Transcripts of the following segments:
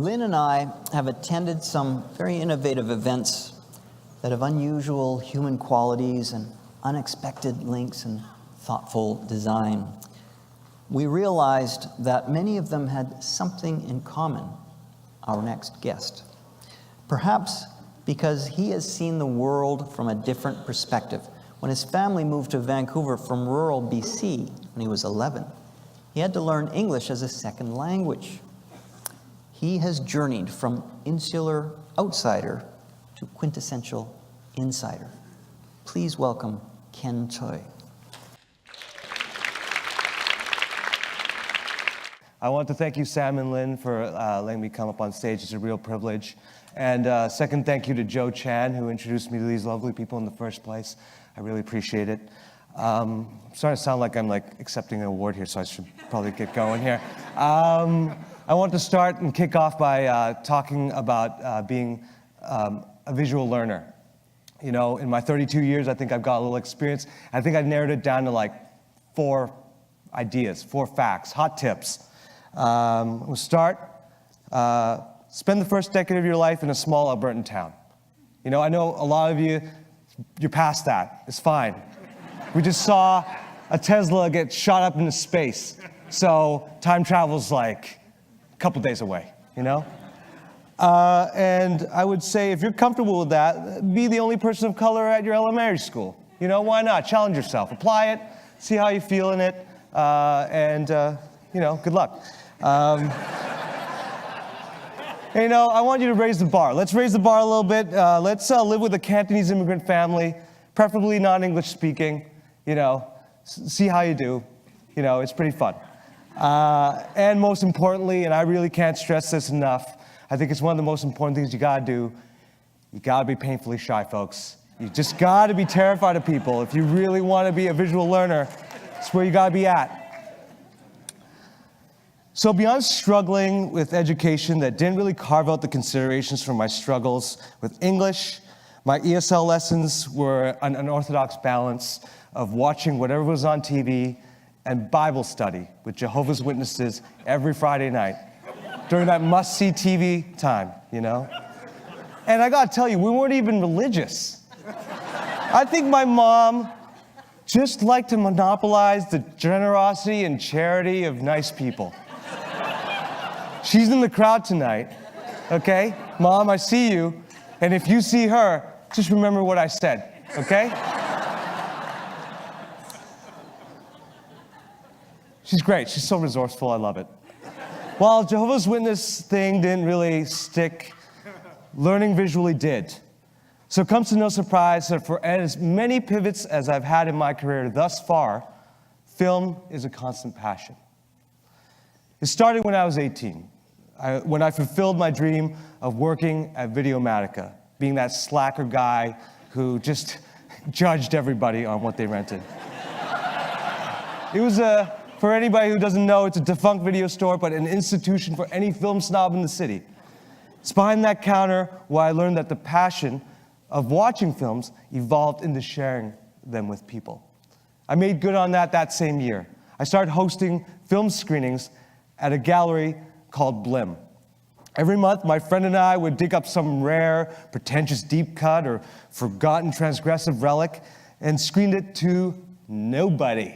Lynn and I have attended some very innovative events that have unusual human qualities and unexpected links and thoughtful design. We realized that many of them had something in common, our next guest. Perhaps because he has seen the world from a different perspective. When his family moved to Vancouver from rural BC when he was 11, he had to learn English as a second language. He has journeyed from insular outsider to quintessential insider. Please welcome Ken Tsui. I want to thank you, Sam and Lynn, for letting me come up on stage. It's a real privilege. And second, thank you to Joe Chan, who introduced me to these lovely people in the first place. I really appreciate it. I'm starting to sound like I'm accepting an award here, so I should probably get going here. I want to start and kick off by talking about being a visual learner. You know, in my 32 years, I think I've got a little experience. I think I've narrowed it down to 4 ideas, 4 facts, hot tips. We'll start. Spend the first decade of your life in a small Albertan town. You know, I know a lot of you, you're past that. It's fine. We just saw a Tesla get shot up into space. So time travel's like a couple days away, you know? And I would say if you're comfortable with that, be the only person of color at your elementary school. You know, why not? Challenge yourself. Apply it. See how you feel in it. You know, good luck. You know, I want you to raise the bar. Let's raise the bar a little bit. Let's live with a Cantonese immigrant family, preferably non-English speaking. You know, see how you do. You know, it's pretty fun. And most importantly, and I really can't stress this enough, I think it's one of the most important things you gotta do. You gotta be painfully shy, folks. You just gotta be terrified of people. If you really wanna be a visual learner, it's where you gotta be at. So beyond struggling with education that didn't really carve out the considerations for my struggles with English, my ESL lessons were an unorthodox balance of watching whatever was on TV and Bible study with Jehovah's Witnesses every Friday night during that must-see TV time, you know? And I gotta tell you, we weren't even religious. I think my mom just liked to monopolize the generosity and charity of nice people. She's in the crowd tonight, okay? Mom, I see you. And if you see her, just remember what I said, okay? She's great. She's so resourceful. I love it. While Jehovah's Witness thing didn't really stick, learning visually did. So it comes to no surprise that for as many pivots as I've had in my career thus far, film is a constant passion. It started when I was 18. When I fulfilled my dream of working at Videomatica, being that slacker guy who just judged everybody on what they rented. It was for anybody who doesn't know, it's a defunct video store, but an institution for any film snob in the city. It's behind that counter where I learned that the passion of watching films evolved into sharing them with people. I made good on that same year. I started hosting film screenings at a gallery called Blim. Every month, my friend and I would dig up some rare, pretentious deep cut or forgotten transgressive relic and screen it to nobody.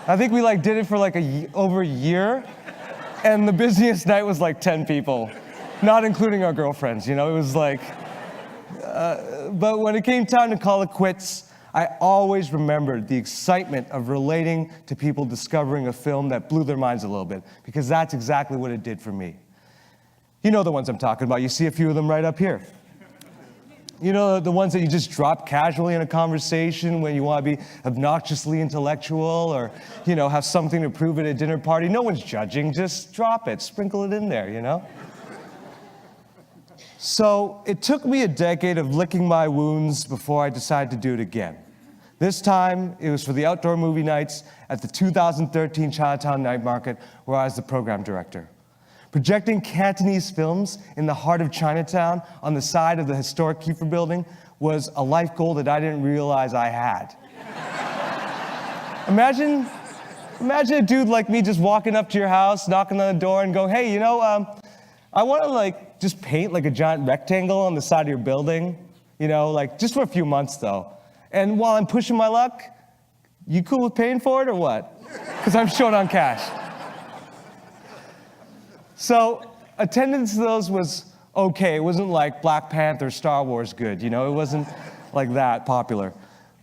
I think we did it for over a year, and the busiest night was 10 people, not including our girlfriends, you know, it was but when it came time to call it quits, I always remembered the excitement of relating to people discovering a film that blew their minds a little bit, because that's exactly what it did for me. You know the ones I'm talking about. You see a few of them right up here. You know, the ones that you just drop casually in a conversation when you want to be obnoxiously intellectual or, you know, have something to prove at a dinner party. No one's judging. Just drop it. Sprinkle it in there, you know? So it took me a decade of licking my wounds before I decided to do it again. This time, it was for the outdoor movie nights at the 2013 Chinatown Night Market, where I was the program director. Projecting Cantonese films in the heart of Chinatown on the side of the historic Kiefer building was a life goal that I didn't realize I had. Imagine a dude like me just walking up to your house, knocking on the door and going, hey, I want to just paint a giant rectangle on the side of your building, just for a few months though. And while I'm pushing my luck, you cool with paying for it or what? Because I'm short on cash. So attendance to those was okay. It wasn't like Black Panther, Star Wars good, it wasn't like that popular.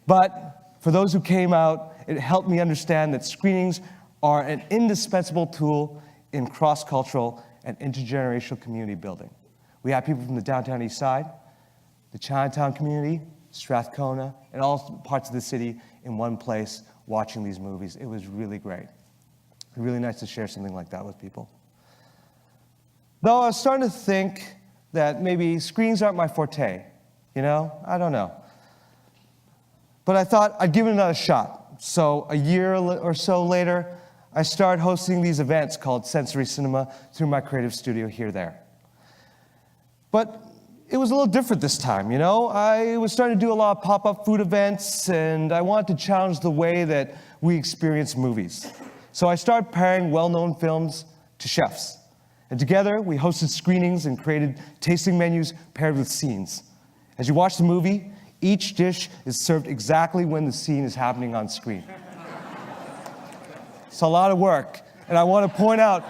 But for those who came out, it helped me understand that screenings are an indispensable tool in cross-cultural and intergenerational community building. We had people from the downtown east side, the Chinatown community, Strathcona, and all parts of the city in one place watching these movies. It was really great. Really nice to share something like that with people. Though I was starting to think that maybe screenings aren't my forte, I don't know. But I thought I'd give it another shot. So a year or so later, I started hosting these events called Sensory Cinema through my creative studio here there. But it was a little different this time, I was starting to do a lot of pop-up food events, and I wanted to challenge the way that we experience movies. So I started pairing well-known films to chefs. And together, we hosted screenings and created tasting menus paired with scenes. As you watch the movie, each dish is served exactly when the scene is happening on screen. It's a lot of work, and I want to point out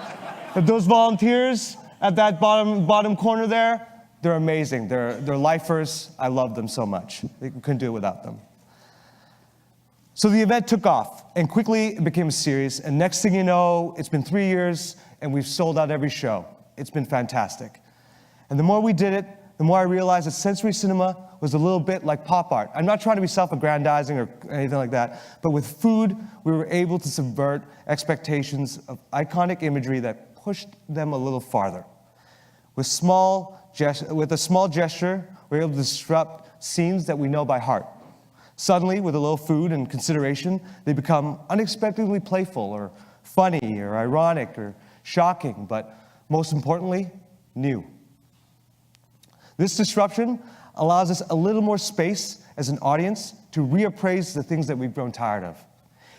that those volunteers at that bottom corner there, they're amazing. They're lifers. I love them so much. We couldn't do it without them. So the event took off, and quickly it became a series, and next thing you know, it's been 3 years, and we've sold out every show. It's been fantastic. And the more we did it, the more I realized that sensory cinema was a little bit like pop art. I'm not trying to be self-aggrandizing or anything like that, but with food, we were able to subvert expectations of iconic imagery that pushed them a little farther. With a small gesture, we were able to disrupt scenes that we know by heart. Suddenly, with a little food and consideration, they become unexpectedly playful or funny or ironic or shocking, but most importantly, new. This disruption allows us a little more space as an audience to reappraise the things that we've grown tired of.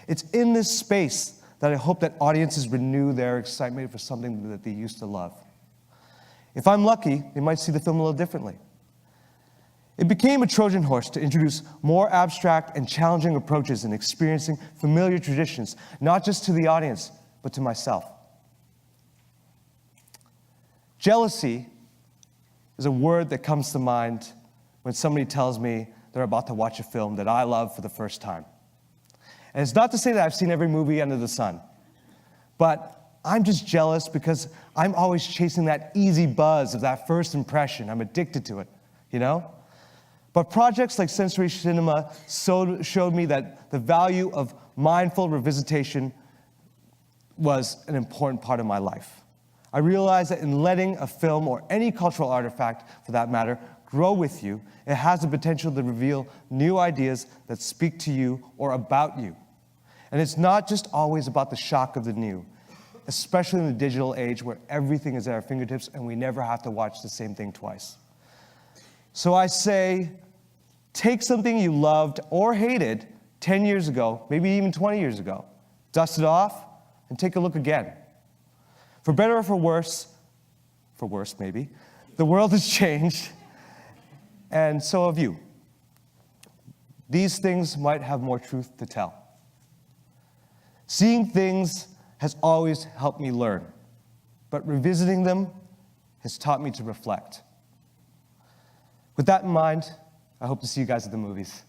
It's in this space that I hope that audiences renew their excitement for something that they used to love. If I'm lucky, they might see the film a little differently. It became a Trojan horse to introduce more abstract and challenging approaches in experiencing familiar traditions, not just to the audience, but to myself. Jealousy is a word that comes to mind when somebody tells me they're about to watch a film that I love for the first time. And it's not to say that I've seen every movie under the sun, but I'm just jealous because I'm always chasing that easy buzz of that first impression. I'm addicted to it, But projects like Sensory Cinema showed me that the value of mindful revisitation was an important part of my life. I realized that in letting a film or any cultural artifact, for that matter, grow with you, it has the potential to reveal new ideas that speak to you or about you. And it's not just always about the shock of the new, especially in the digital age where everything is at our fingertips and we never have to watch the same thing twice. So I say, take something you loved or hated 10 years ago, maybe even 20 years ago, dust it off, and take a look again. For better or for worse maybe, the world has changed, and so have you. These things might have more truth to tell. Seeing things has always helped me learn, but revisiting them has taught me to reflect. With that in mind, I hope to see you guys at the movies.